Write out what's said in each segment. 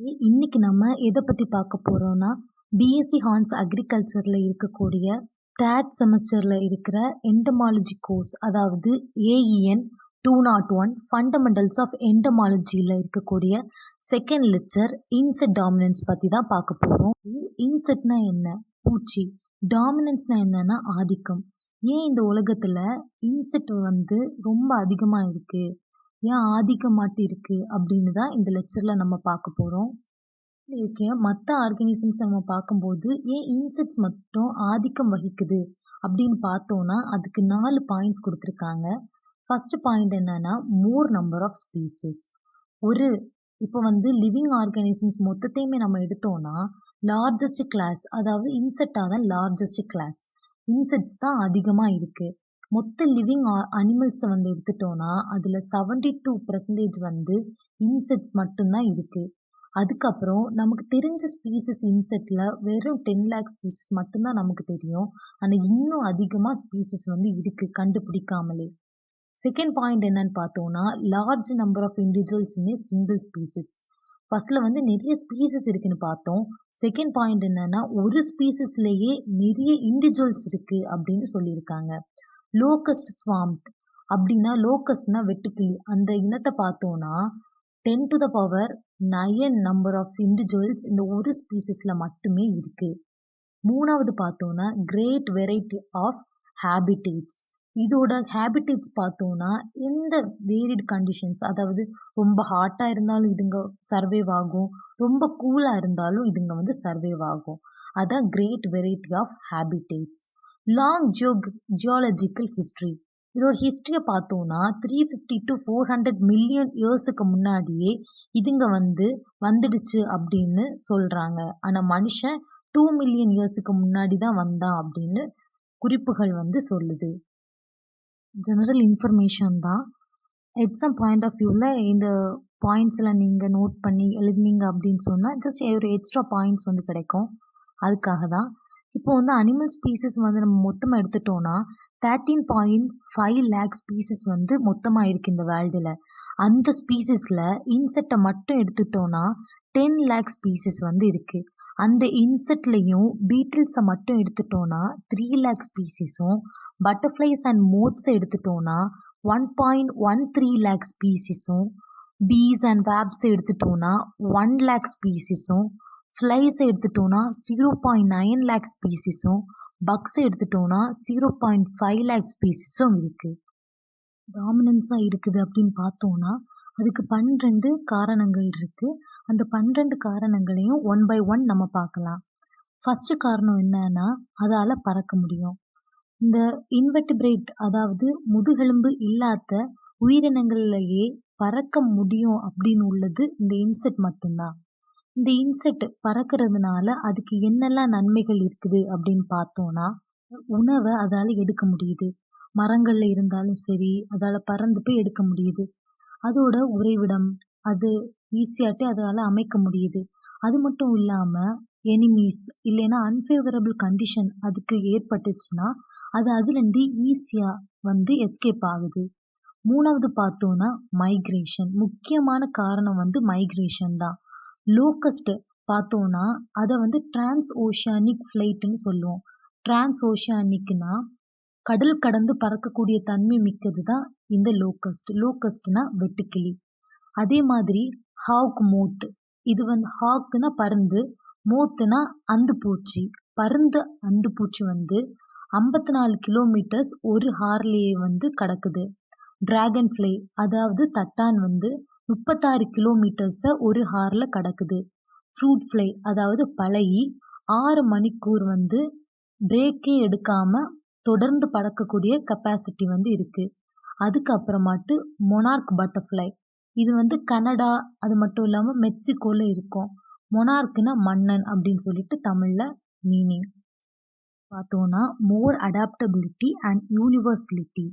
இன்னைக்கு நம்ம எதை பத்தி பார்க்க போறோம்னா, பிஎஸ்சி ஹார்ன்ஸ் அக்ரிகல்ச்சர்ல இருக்கக்கூடிய 3rd செமஸ்டர்ல இருக்கிற என்டமாலஜி கோர்ஸ், அதாவது ஏஇஎன் 201 ஃபண்டமெண்டல்ஸ் ஆஃப் என்டமாலஜில இருக்கக்கூடிய செகண்ட் லெக்சர் இன்செக்ட் டாமினன்ஸ் பத்தி தான் பார்க்க போறோம். இன்செக்ட்னா என்ன? பூச்சி. டாமினன்ஸ்னா என்னன்னா ஆதிக்கம். ஏன் இந்த உலகத்துல இன்செக்ட் ரொம்ப அதிகமா இருக்கு? ஏன் ஆதிக்கமாட்டு இருக்கு அப்படின்னு தான் இந்த லெக்சர்ல நம்ம பார்க்க போறோம். இருக்க மற்ற ஆர்கானிசம்ஸ் நம்ம பார்க்கும்போது ஏன் இன்செக்ட்ஸ் மட்டும் ஆதிக்கம் வகிக்குது அப்படின்னு பார்த்தோம்னா அதுக்கு 4 பாயிண்ட்ஸ் கொடுத்துருக்காங்க. ஃபர்ஸ்ட் பாயிண்ட் என்னன்னா மோர் நம்பர் ஆஃப் ஸ்பீசிஸ். ஒரு இப்போ லிவிங் ஆர்கானிசம்ஸ் மொத்தத்தையுமே நம்ம எடுத்தோம்னா லார்ஜஸ்ட் கிளாஸ், அதாவது இன்செக்டாக தான் லார்ஜஸ்ட் கிளாஸ். இன்செக்ட்ஸ் தான் அதிகமாக இருக்கு. மொத்த லிவிங் அனிமல்ஸை எடுத்துட்டோம்னா அதில் 72% இன்செக்ட்ஸ் மட்டும்தான் இருக்கு. அதுக்கப்புறம் நமக்கு தெரிஞ்ச ஸ்பீசிஸ் இன்செக்ட்ல வெறும் 10 லேக் ஸ்பீசிஸ் மட்டும்தான் நமக்கு தெரியும். ஆனால் இன்னும் அதிகமாக ஸ்பீசிஸ் இருக்கு கண்டுபிடிக்காமலே. செகண்ட் பாயிண்ட் என்னன்னு பார்த்தோம்னா large number of individuals in single species. ஃபர்ஸ்ட்ல நிறைய ஸ்பீசிஸ் இருக்குன்னு பார்த்தோம். செகண்ட் பாயிண்ட் என்னன்னா ஒரு ஸ்பீசிஸ்லேயே நிறைய இண்டிவிஜுவல்ஸ் இருக்கு அப்படின்னு சொல்லியிருக்காங்க. லோக்கஸ்ட் ஸ்வாம்த் அப்படின்னா லோக்கஸ்ட்னா வெட்டுக்கிளி. அந்த இனத்தை பார்த்தோம்னா 10⁻⁹ நம்பர் ஆஃப் இண்டிவிஜுவல்ஸ் இந்த ஒரு ஸ்பீசிஸ்ல மட்டுமே இருக்கு. மூணாவது பார்த்தோம்னா கிரேட் வெரைட்டி ஆஃப் ஹேபிடேட்ஸ். இதோட ஹேபிடேட்ஸ் பார்த்தோம்னா எந்த வேரிட் கண்டிஷன்ஸ், அதாவது ரொம்ப ஹாட்டாக இருந்தாலும் இதுங்க சர்வைவ் ஆகும், ரொம்ப கூலாக இருந்தாலும் இதுங்க சர்வைவ் ஆகும். அதான் great variety of habitats. Long geological history. இதோட ஹிஸ்ட்ரியை பார்த்தோம்னா 350 to 400 மில்லியன் இயர்ஸுக்கு முன்னாடியே இதுங்க வந்துடுச்சு அப்படின்னு சொல்றாங்க. ஆனால் மனுஷன் 2 மில்லியன் இயர்ஸுக்கு முன்னாடி தான் வந்தான் அப்படின்னு குறிப்புகள் சொல்லுது. ஜெனரல் இன்ஃபர்மேஷன் தான். எக்ஸாம் பாயிண்ட் ஆஃப் வியூவில் இந்த பாயிண்ட்ஸில் நீங்கள் நோட் பண்ணி எழுதினீங்க அப்படின்னு சொன்னால் ஜஸ்ட் ஒரு எக்ஸ்ட்ரா பாயிண்ட்ஸ் கிடைக்கும். அதுக்காக தான். இப்போ அனிமல் ஸ்பீசிஸ் நம்ம மொத்தமாக எடுத்துட்டோம்னா 13.5 லேக் ஸ்பீசிஸ் மொத்தமாக இருக்குது இந்த வேர்ல்டில். அந்த ஸ்பீசிஸில் இன்செக்டை மட்டும் எடுத்துட்டோம்னா 10 லேக் ஸ்பீசிஸ் இருக்குது. அந்த இன்செக்ட்லேயும் பீட்டில்ஸை மட்டும் எடுத்துட்டோம்னா 3 லேக் ஸ்பீசிஸும், பட்டர்ஃப்ளைஸ் அண்ட் மோத்ஸை எடுத்துட்டோம்னா 1.13 லேக் ஸ்பீசிஸும், பீஸ் அண்ட் வேப்ஸை எடுத்துட்டோம்னா 1 லேக் ஸ்பீசிஸும், ஃப்ளைஸை எடுத்துட்டோம்னா 0.9 லேக் ஸ்பீசிஸும், பக்ஸை எடுத்துட்டோம்னா 0.5 லேக் ஸ்பீசிஸும் இருக்குது. டாமினன்ஸாக இருக்குது அப்படின்னு பார்த்தோம்னா அதுக்கு 12 காரணங்கள் இருக்குது. அந்த 12 காரணங்களையும் 1 by 1 நம்ம பார்க்கலாம். ஃபர்ஸ்ட் காரணம் என்னன்னா அதால் பறக்க முடியும். இந்த இன்வெர்டிபிரேட், அதாவது முதுகெலும்பு இல்லாத உயிரினங்கள்லேயே பறக்க முடியும் அப்படின்னு உள்ளது இந்த இன்செக்ட் மட்டும்தான். இந்த இன்செக்ட் பறக்கிறதுனால அதுக்கு என்னெல்லாம் நன்மைகள் இருக்குது அப்படின்னு பார்த்தோம்னா உணவை அதால் எடுக்க முடியுது. மரங்கள்ல இருந்தாலும் சரி அதால் பறந்து போய் எடுக்க முடியுது. அதோட உறைவிடம் அது ஈஸியாட்டே அதால் அமைக்க முடியுது. அது மட்டும் இல்லாமல் எனிமீஸ் இல்லைன்னா அன்ஃபேவரபிள் கண்டிஷன் அதுக்கு ஏற்பட்டுச்சுன்னா அது அதுலேருந்து ஈஸியாக எஸ்கேப் ஆகுது. மூணாவது பார்த்தோன்னா மைக்ரேஷன். முக்கியமான காரணம் மைக்ரேஷன் தான். லோக்கஸ்ட் பார்த்தோன்னா அதை டிரான்ஸ் ஓஷியானிக் ஃப்ளைட்டுன்னு சொல்லுவோம். டிரான்ஸ் ஓஷியானிக்னா கடல் கடந்து பறக்கக்கூடிய தன்மை மிக்கது தான் இந்த லோக்கஸ்ட். லோக்கஸ்ட்னா வெட்டுக்கிளி. அதே மாதிரி ஹாக் மோத். இது ஹாக்குனா பருந்து, மோத்துனா அந்துப்பூச்சி. பருந்து அந்துப்பூச்சி 54 கிலோமீட்டர்ஸ் ஒரு ஹார்லேயே கடக்குது. டிராகன் ஃப்ளை, அதாவது தட்டான் 36 கிலோமீட்டர்ஸை ஒரு ஹாரில் கடக்குது. ஃப்ரூட் ஃப்ளை, அதாவது பழகி 6 மணிக்கூர் பிரேக்கே எடுக்காமல் தொடர்ந்து பறக்கக்கூடிய கெப்பாசிட்டி இருக்கு. அதுக்கப்புறமாட்டு மொனார்க் பட்டர்ஃப்ளை. இது கனடா, அது மட்டும் இல்லாமல் மெக்சிகோவில் இருக்கும். மொனார்க்னா மன்னன் அப்படின்னு சொல்லிட்டு தமிழில் மீனிங். பார்த்தோன்னா மோர் அடாப்டபிலிட்டி அண்ட் யூனிவர்சலிட்டி.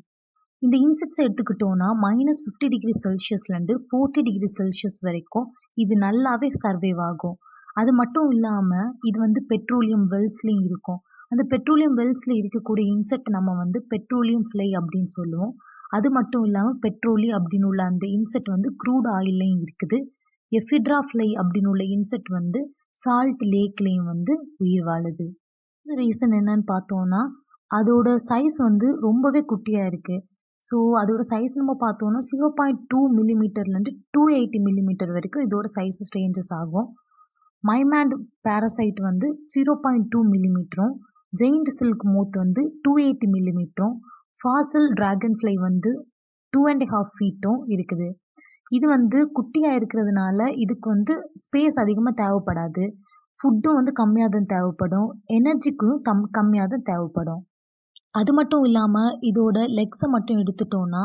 இந்த இன்செக்ட்ஸை எடுத்துக்கிட்டோன்னா -50°C 40°C வரைக்கும் இது நல்லாவே சர்வைவ் ஆகும். அது மட்டும் இல்லாமல் இது பெட்ரோலியம் வெல்ஸ்லேயும் இருக்கும். அந்த பெட்ரோலியம் வெல்ஸில் இருக்கக்கூடிய இன்செக்ட் நம்ம பெட்ரோலியம் ஃப்ளை அப்படின்னு சொல்லுவோம். அது மட்டும் இல்லாமல் பெட்ரோலி அப்படின்னு உள்ள அந்த இன்செக்ட் க்ரூட் ஆயில்லையும் இருக்குது. எஃபிட்ரா ஃப்ளை அப்படின்னு உள்ள இன்செக்ட் வந்து சால்ட் லேக்லேயும் வந்து உயிர் வாழுது. ரீசன் என்னன்னு பார்த்தோன்னா அதோட சைஸ் வந்து ரொம்பவே குட்டியாக இருக்குது. ஸோ அதோட சைஸ் நம்ம பார்த்தோன்னா 0.2 மில்லிமீட்டர்லேருந்து 280 மில்லிமீட்டர் வரைக்கும் இதோட சைஸஸ் ரேஞ்சஸ் ஆகும். மைமேண்ட் பேரசைட் வந்து 0.2 மில்லிமீட்டரும், ஜெயிண்ட் சில்க் மோத் வந்து 280 மில்லிமீட்டரும், ஃபாசில் டிராகன் ஃப்ளை வந்து 2.5 ஃபீட்டும் இருக்குது. இது வந்து குட்டியாக இருக்கிறதுனால இதுக்கு வந்து ஸ்பேஸ் அதிகமாக தேவைப்படாது. ஃபுட்டும் வந்து கம்மியாக தான் தேவைப்படும். எனர்ஜிக்கும் கம்மியாக தான் தேவைப்படும். அது மட்டும் இல்லாமல் இதோட லெக்ஸை மட்டும் எடுத்துட்டோன்னா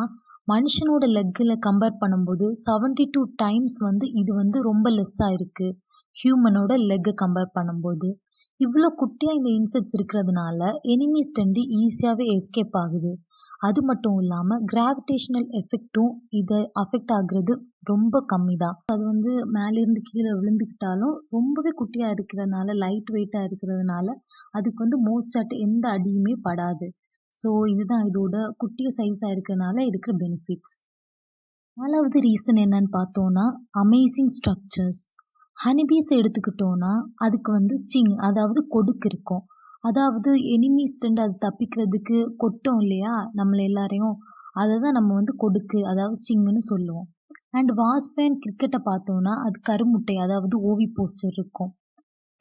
மனுஷனோட லெக்கில் கம்பேர் பண்ணும்போது 72 டைம்ஸ் வந்து இது வந்து ரொம்ப லெஸ்ஸாக இருக்குது ஹியூமனோட லெக்கை கம்பேர் பண்ணும்போது. இவ்வளோ குட்டியாக இந்த இன்செக்ட்ஸ் இருக்கிறதுனால எனிமீஸ்டேருந்து ஈஸியாகவே எஸ்கேப் ஆகுது. அது மட்டும் இல்லாமல் கிராவிடேஷனல் எஃபெக்டும் இதை அஃபெக்ட் ஆகுறது ரொம்ப கம்மி தான். அது வந்து மேலேருந்து கீழே விழுந்துக்கிட்டாலும் ரொம்பவே குட்டியாக இருக்கிறதுனால, லைட் வெயிட்டாக இருக்கிறதுனால அதுக்கு வந்து மோஸ்டாட் எந்த அடியுமே படாது. ஸோ இதுதான் இதோட குட்டிய சைஸாக இருக்கிறதுனால இருக்கிற பெனிஃபிட்ஸ். 4வது ரீசன் என்னன்னு பார்த்தோன்னா அமேசிங் ஸ்ட்ரக்சர்ஸ். ஹனிபீஸ் எடுத்துக்கிட்டோன்னா அதுக்கு வந்து ஸ்டிங், அதாவது கொடுக்கு இருக்கும். அதாவது எனிமீஸ்டேருந்து அது தப்பிக்கிறதுக்கு கொட்டும் இல்லையா நம்மளை எல்லாரையும், அதை தான் நம்ம வந்து கொடுக்கு, அதாவது ஸ்டிங்குன்னு சொல்லுவோம். அண்ட் வாஸ்பேன் கிரிக்கெட்டை பார்த்தோன்னா அது கருமுட்டை, அதாவது ஓவி போஸ்டர் இருக்கும்.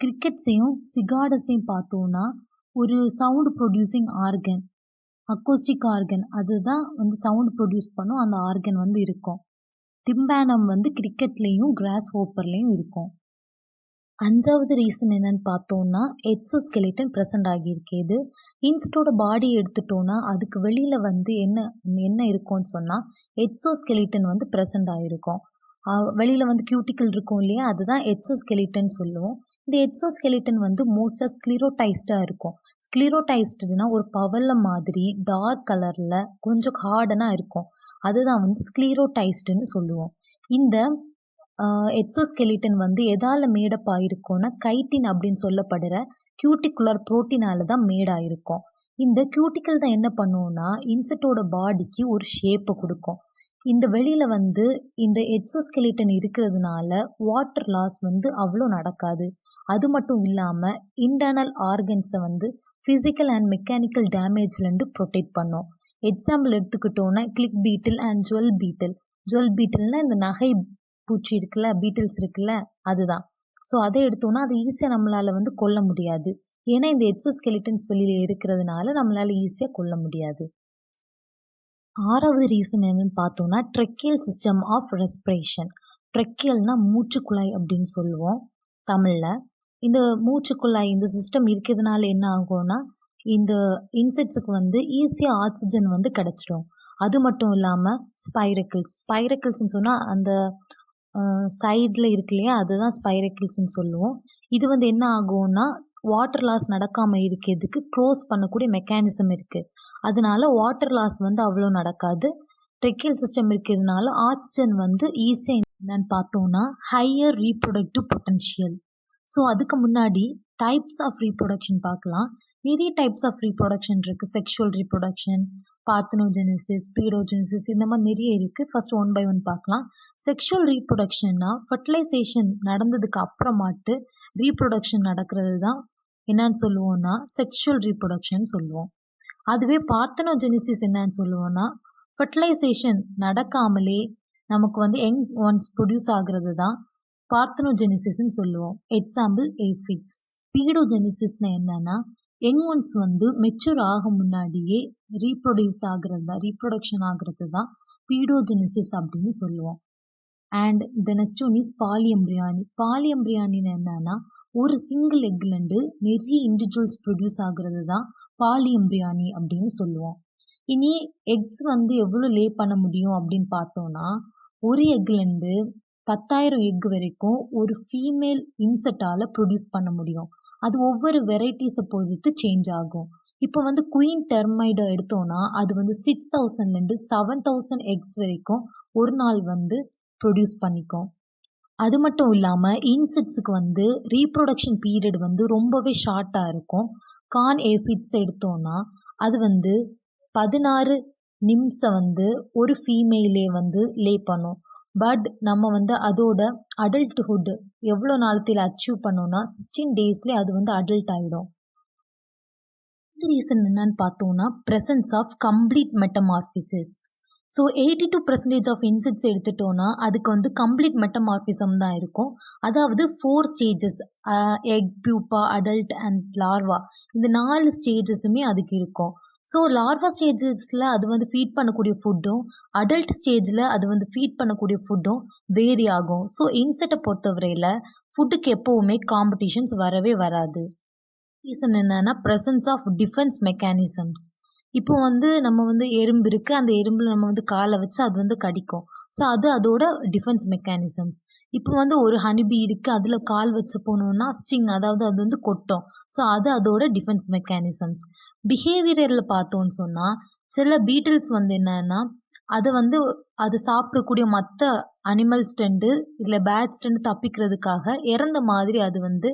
கிரிக்கெட்ஸையும் சிகாடஸையும் பார்த்தோன்னா ஒரு sound producing organ, acoustic organ, அதுதான் வந்து சவுண்ட் ப்ரொடியூஸ் பண்ணும். அந்த ஆர்கன் வந்து இருக்கும். திம்பானம் வந்து கிரிக்கெட்லேயும் கிராஸ் ஹோப்பர்லேயும் இருக்கும். 5வது ரீசன் என்னன்னு பார்த்தோன்னா எக்ஸோஸ்கெலிட்டன் ப்ரெசென்ட் ஆகியிருக்கிறது. இன்செக்டோட பாடியை எடுத்துட்டோன்னா அதுக்கு வெளியில் வந்து என்ன இருக்கும்னு சொன்னால் எக்ஸோஸ்கெலிட்டன் வந்து ப்ரெசென்ட் ஆகிருக்கும். வெளியில் வந்து கியூட்டிக்கல் இருக்கும் இல்லையா, அதுதான் எக்ஸோஸ்கெலிட்டன் சொல்லுவோம். இந்த எக்ஸோஸ்கெலிட்டன் வந்து மோஸ்ட்டாக ஸ்க்ளிரோடைஸ்டாக இருக்கும். ஸ்க்ளிரோடைஸ்டுனா ஒரு பவள மாதிரி டார்க் கலரில் கொஞ்சம் ஹார்டனாக இருக்கும். அதுதான் வந்து ஸ்க்ளிரோடைஸ்டுன்னு சொல்லுவோம். இந்த எக்ஸோஸ்கெலிட்டன் வந்து எதால் மேடப் ஆகிருக்கும்னா கைட்டின் அப்படின்னு சொல்லப்படுற கியூட்டிகுலர் ப்ரோட்டீனால தான் மேடாயிருக்கும். இந்த கியூட்டிக்கல் தான் என்ன பண்ணுவோம்னா இன்செக்டோட பாடிக்கு ஒரு ஷேப்பை கொடுக்கும். இந்த வெளியில் வந்து இந்த எக்ஸோஸ்கெலிட்டன் இருக்கிறதுனால வாட்டர் லாஸ் வந்து அவ்வளோ நடக்காது. அது மட்டும் இல்லாமல் இன்டர்னல் ஆர்கன்ஸை வந்து ஃபிசிக்கல் அண்ட் மெக்கானிக்கல் டேமேஜ்லேருந்து ப்ரொடெக்ட் பண்ணும். எக்ஸாம்பிள் எடுத்துக்கிட்டோன்னா click beetle and jewel beetle. Jewel பீட்டில்னால் இந்த நகை பூச்சி இருக்குல்ல, பீட்டில்ஸ் இருக்குல்ல, அதுதான். ஸோ அதை எடுத்தோன்னா அது ஈஸியாக நம்மளால் வந்து கொல்ல முடியாது. ஏன்னா இந்த எக்ஸோஸ்கெலிட்டன்ஸ் வெளியில் இருக்கிறதுனால நம்மளால் ஈஸியாக கொல்ல முடியாது. 6வது ரீசன் என்னன்னு பார்த்தோன்னா ட்ரெக்கியல் சிஸ்டம் ஆஃப் ரெஸ்பிரேஷன். ட்ரெக்கியல்னா மூச்சுக்குழாய் அப்படின்னு சொல்லுவோம் தமிழில். இந்த மூச்சுக்குழாய் இந்த சிஸ்டம் இருக்கிறதுனால என்ன ஆகும்னா இந்த இன்செக்ட்ஸுக்கு வந்து ஈஸியாக ஆக்சிஜன் வந்து கிடச்சிடும். அது மட்டும் இல்லாமல் ஸ்பைரக்கிள்ஸ்ன்னு சொன்னால் அந்த சைடில் இருக்கு இல்லையா, அதுதான் ஸ்பைரக்கிள்ஸ்ன்னு சொல்லுவோம். இது வந்து என்ன ஆகும்னா வாட்டர் லாஸ் நடக்காமல் இருக்கிறதுக்கு க்ளோஸ் பண்ணக்கூடிய மெக்கானிசம் இருக்குது. அதனால வாட்டர் லாஸ் வந்து அவ்வளோ நடக்காது. ட்ரெக்கியல் சிஸ்டம் இருக்கிறதுனால ஆக்சிஜன் வந்து ஈஸியாக என்னன்னு பார்த்தோன்னா ஹையர் ரீப்ரொடக்டிவ் பொட்டன்ஷியல். ஸோ அதுக்கு முன்னாடி டைப்ஸ் ஆஃப் ரீப்ரொடக்ஷன் பார்க்கலாம். நிறைய டைப்ஸ் ஆஃப் ரீப்ரொடக்ஷன் இருக்குது. செக்ஷுவல் ரீப்ரொடக்ஷன், பார்த்தனோஜெனிசிஸ், ஸ்பீடோஜெனிசிஸ், இந்த மாதிரி நிறைய இருக்குது. ஃபர்ஸ்ட் 1 by 1 பார்க்கலாம். செக்ஷுவல் ரீப்ரொடக்ஷன்னா ஃபர்டிலைசேஷன் நடந்ததுக்கு அப்புறமாட்டு ரீப்ரொடக்ஷன் நடக்கிறது தான் என்னன்னு சொல்லுவோம்னா செக்ஷுவல் ரீப்ரொடக்ஷன் சொல்லுவோம். அதுவே பார்த்தனோஜெனிசிஸ் என்னன்னு சொல்லுவோம்னா ஃபர்டிலைசேஷன் நடக்காமலே நமக்கு வந்து யங் ஒன்ஸ் ப்ரொடியூஸ் ஆகிறது தான் பார்த்தனோஜெனிசிஸ்ன்னு சொல்லுவோம். Example aphids. ஸ்பீடோஜெனிசிஸ்னா என்னன்னா யங் ஒன்ஸ் வந்து மெச்சூர் ஆக முன்னாடியே ரீப்ரொடக்ஷன் ஆகிறது தான் ஸ்பீடோஜெனிசிஸ் அப்படின்னு சொல்லுவோம். And the next one is polyembryony. பாலிஎம்ப்ரியானின்னு என்னன்னா ஒரு சிங்கிள் எக்லேருந்து நிறைய இண்டிவிஜுவல்ஸ் ப்ரொடியூஸ் ஆகிறது தான் பாலிஎம்ப்ரியானி அப்படின்னு சொல்லுவோம். இனி எக்ஸ் வந்து எவ்வளோ லே பண்ண முடியும் அப்படின்னு பார்த்தோன்னா ஒரு எக்லேருந்து 10,000 எக் வரைக்கும் ஒரு ஃபீமேல் இன்செக்டால் ப்ரொடியூஸ் பண்ண முடியும். அது ஒவ்வொரு வெரைட்டிஸை பொறுத்து சேஞ்ச் ஆகும். இப்போ வந்து குயின் டெர்மைடை எடுத்தோன்னா அது வந்து 6,000லேருந்து 7,000 எக்ஸ் வரைக்கும் ஒரு நாள் வந்து ப்ரொடியூஸ் பண்ணிக்கும். அது மட்டும் இல்லாமல் இன்செக்ட்ஸுக்கு வந்து ரீப்ரொடக்ஷன் பீரியட் வந்து ரொம்பவே ஷார்ட்டாக இருக்கும். கான் ஏஃபிட்ஸ் எடுத்தோன்னா அது வந்து 16 நிமிஷம் வந்து ஒரு ஃபீமேலே வந்து லே பண்ணும். பட் நம்ம வந்து அதோட அடல்ட்ஹுட் எவ்வளோ நாளத்தில் அச்சீவ் பண்ணோம்னா 16 டேஸ்லேயே அது வந்து அடல்ட் ஆகிடும். இந்த ரீசன் என்னன்னு பார்த்தோம்னா presence of complete metamorphosis. So 82% of insects எடுத்துட்டோன்னா அதுக்கு வந்து கம்ப்ளீட் மெட்டமார்பிசம் தான் இருக்கும். அதாவது 4 stages, egg, pupa, adult and larva, இந்த 4 ஸ்டேஜஸுமே அதுக்கு இருக்கும். ஸோ லார்வா ஸ்டேஜஸில் அது வந்து ஃபீட் பண்ணக்கூடிய ஃபுட்டும் அடல்ட் ஸ்டேஜில் அது வந்து ஃபீட் பண்ணக்கூடிய ஃபுட்டும் வேரி ஆகும். ஸோ இன்செக்டை பொறுத்தவரையில் ஃபுட்டுக்கு எப்போவுமே காம்படிஷன்ஸ் வரவே வராது. ரீசன் என்னன்னா ப்ரெசன்ஸ் ஆஃப் டிஃபென்ஸ் மெக்கானிசம்ஸ். இப்போ வந்து நம்ம வந்து எறும்பு இருக்குது, அந்த எறும்பில் நம்ம வந்து காலை வச்சு அது வந்து கடிக்கும். ஸோ அது அதோட டிஃபென்ஸ் மெக்கானிசம்ஸ். இப்போ வந்து ஒரு ஹனிபி இருக்குது, அதில் கால் வச்சு போனோம்னா ஸ்டிங், அதாவது அது வந்து கொட்டும். ஸோ அது அதோட டிஃபென்ஸ் மெக்கானிசம்ஸ். பிஹேவியரில் பார்த்தோன்னு சொன்னால் சில பீட்டில்ஸ் வந்து என்னன்னா அது சாப்பிடக்கூடிய மற்ற அனிமல்ஸ்டேருந்து இல்லை பேட்ஸ்டேருந்து தப்பிக்கிறதுக்காக இறந்த மாதிரி அது வந்து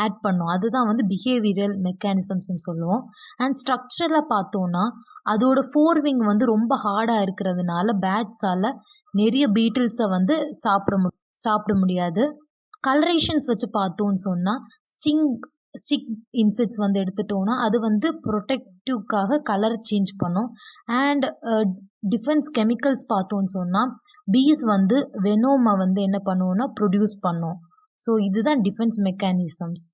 ஆட் பண்ணும். அதுதான் வந்து பிஹேவியரல் மெக்கானிசம்ஸ்னு சொல்லுவோம். அண்ட் ஸ்ட்ரக்சரலாக பார்த்தோன்னா அதோட ஃபோர்விங் வந்து ரொம்ப ஹார்டாக இருக்கிறதுனால பேட்ஸால் நிறைய பீட்டில்ஸை வந்து சாப்பிட முடியாது. கலரேஷன்ஸ் வச்சு பார்த்தோன்னு சொன்னால் ஸ்டிக் இன்செக்ட்ஸ் வந்து எடுத்துட்டோன்னா அது வந்து ப்ரொடெக்டிவ்காக கலர் சேஞ்ச் பண்ணும். அண்ட் டிஃபென்ஸ் கெமிக்கல்ஸ் பார்த்தோன்னு சொன்னால் பீஸ் வந்து வெனோமை வந்து என்ன பண்ணுவோம்னா ப்ரொடியூஸ் பண்ணும். ஸோ இதுதான் டிஃபென்ஸ் மெக்கானிசம்ஸ்.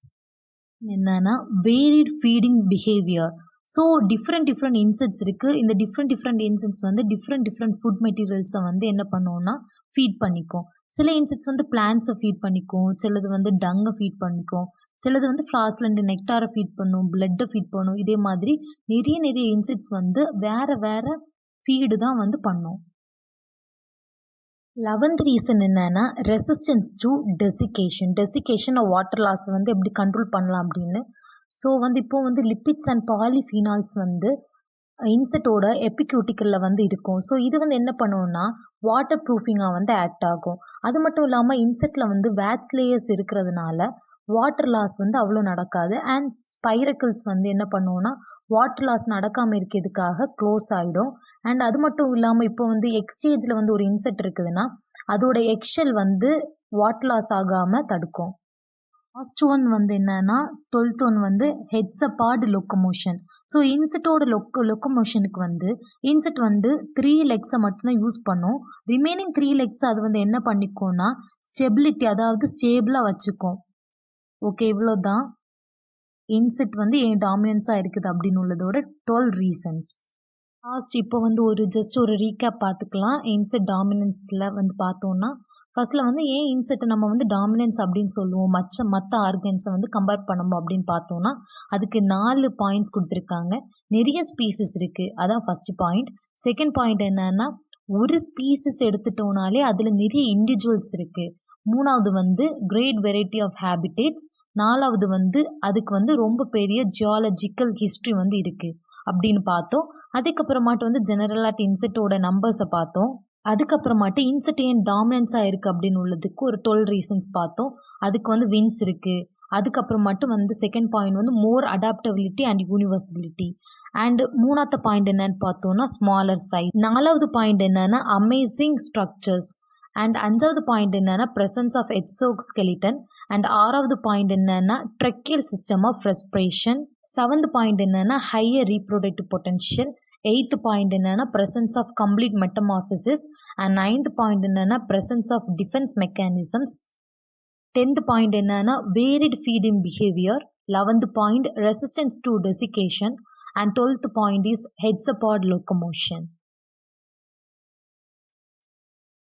என்னன்னா varied feeding behaviour. So different insects இருக்குது. இந்த டிஃப்ரெண்ட் இன்செக்ட்ஸ் வந்து டிஃப்ரெண்ட் ஃபுட் மெட்டீரியல்ஸை வந்து என்ன பண்ணுவோம்னா ஃபீட் பண்ணிக்கும். சில இன்செக்ட்ஸ் வந்து பிளான்ட்ஸை ஃபீட் பண்ணிக்கும், சிலது வந்து டங்கை ஃபீட் பண்ணிக்கும், சிலது வந்து ஃப்ளாஸ்லேருந்து நெக்டாரை ஃபீட் பண்ணும், பிளட்டை ஃபீட் பண்ணும். இதே மாதிரி நிறைய இன்செக்ட்ஸ் வந்து வேறு ஃபீடு தான் வந்து பண்ணும். 11th ரீசன் என்னன்னா resistance to desiccation water loss வந்து எப்படி கண்ட்ரோல் பண்ணலாம் அப்படின்னு. ஸோ வந்து இப்போ வந்து லிப்பிட்ஸ் அண்ட் பாலிஃபீனால்ஸ் வந்து இன்செக்டோட எபிக்யூட்டிக்கலில் வந்து இருக்கும். ஸோ இது வந்து என்ன பண்ணுவோம்னா வாட்டர் ப்ரூஃபிங்காக வந்து ஆக்ட் ஆகும். அது மட்டும் இல்லாமல் இன்செக்டில் வந்து வேக்ஸ் லேயர்ஸ் இருக்கிறதுனால வாட்டர் லாஸ் வந்து அவ்வளோ நடக்காது. அண்ட் ஸ்பைரக்கிள்ஸ் வந்து என்ன பண்ணுவோம்னா வாட்டர் லாஸ் நடக்காமல் இருக்கிறதுக்காக க்ளோஸ் ஆகிடும். அண்ட் அது மட்டும் இல்லாமல் இப்போ வந்து எக்ஸ்டேஜில் வந்து ஒரு இன்செக்ட் இருக்குதுன்னா அதோட எக்ஷெல் வந்து வாட்டர் லாஸ் ஆகாமல் தடுக்கும். லாஸ்ட் ஒன் வந்து என்னன்னா 12th ஒன் வந்து ஹெட்ஸபாட் லொக்கமோஷன். ஸோ இன்செக்டோட லொக்கமோஷனுக்கு வந்து இன்செக்ட் வந்து 3 லெக்ஸை மட்டும்தான் யூஸ் பண்ணும். ரிமைனிங் 3 லெக்ஸ் அது வந்து என்ன பண்ணிக்கும்னா ஸ்டெபிலிட்டி, அதாவது ஸ்டேபிளாக வச்சுக்கும். ஓகே, இவ்வளோ தான் இன்செக்ட் வந்து ஏன் டாமினன்ஸாக இருக்குது அப்படின்னு உள்ளதோட 12 ரீசன்ஸ். லாஸ்ட் இப்போ வந்து ஜஸ்ட் ஒரு ரீகேப் பார்த்துக்கலாம். இன்செக்ட் டாமினன்ஸில் வந்து பார்த்தோன்னா ஃபர்ஸ்ட்டில் வந்து ஏன் இன்செக்ட்டை நம்ம வந்து டாமினன்ஸ் அப்படின்னு சொல்லுவோம் மற்ற ஆர்கன்ஸை வந்து கம்பேர் பண்ணும்போது அப்படின்னு பார்த்தோன்னா அதுக்கு 4 பாயிண்ட்ஸ் கொடுத்துருக்காங்க. நிறைய ஸ்பீசிஸ் இருக்குது, அதான் ஃபஸ்ட்டு பாயிண்ட். செகண்ட் பாயிண்ட் என்னன்னா ஒரு ஸ்பீசிஸ் எடுத்துட்டோம்னாலே அதில் நிறைய இண்டிவிஜுவல்ஸ் இருக்குது. மூணாவது வந்து கிரேட் வெரைட்டி ஆஃப் ஹேபிடேட்ஸ். நாலாவது வந்து அதுக்கு வந்து ரொம்ப பெரிய ஜியாலஜிக்கல் ஹிஸ்ட்ரி வந்து இருக்குது அப்படின்னு பார்த்தோம். அதுக்கப்புறமாட்டு வந்து ஜெனரலாக இன்செக்டோட நம்பர்ஸை பார்த்தோம். அதுக்கப்புறமாட்டு இன்செக்ட் ஏன் டாமினன்ஸாக இருக்குது அப்படின்னு உள்ளதுக்கு ஒரு 12 ரீசன்ஸ் பார்த்தோம். அதுக்கு வந்து வின்ஸ் இருக்குது. அதுக்கப்புறமாட்டு வந்து செகண்ட் பாயிண்ட் வந்து more adaptability and universality. And மூணாவது பாயிண்ட் என்னன்னு பார்த்தோம்னா ஸ்மாலர் சைஸ். நாலாவது பாயிண்ட் என்னன்னா அமேசிங் ஸ்ட்ரக்சர்ஸ். அண்ட் அஞ்சாவது பாயிண்ட் என்னன்னா ப்ரெசன்ஸ் ஆஃப் எக்ஸோஸ்கெலிட்டன். அண்ட் ஆறாவது பாயிண்ட் என்னன்னா tracheal system of respiration. 7th point என்னன்னா higher reproductive potential. 8th point என்னன்னா presence of complete metamorphosis. And 9th point என்னன்னா presence of defence mechanisms. 10th point என்னன்னா varied feeding behaviour. 11th point resistance to desiccation. And 12th point is hexapod locomotion.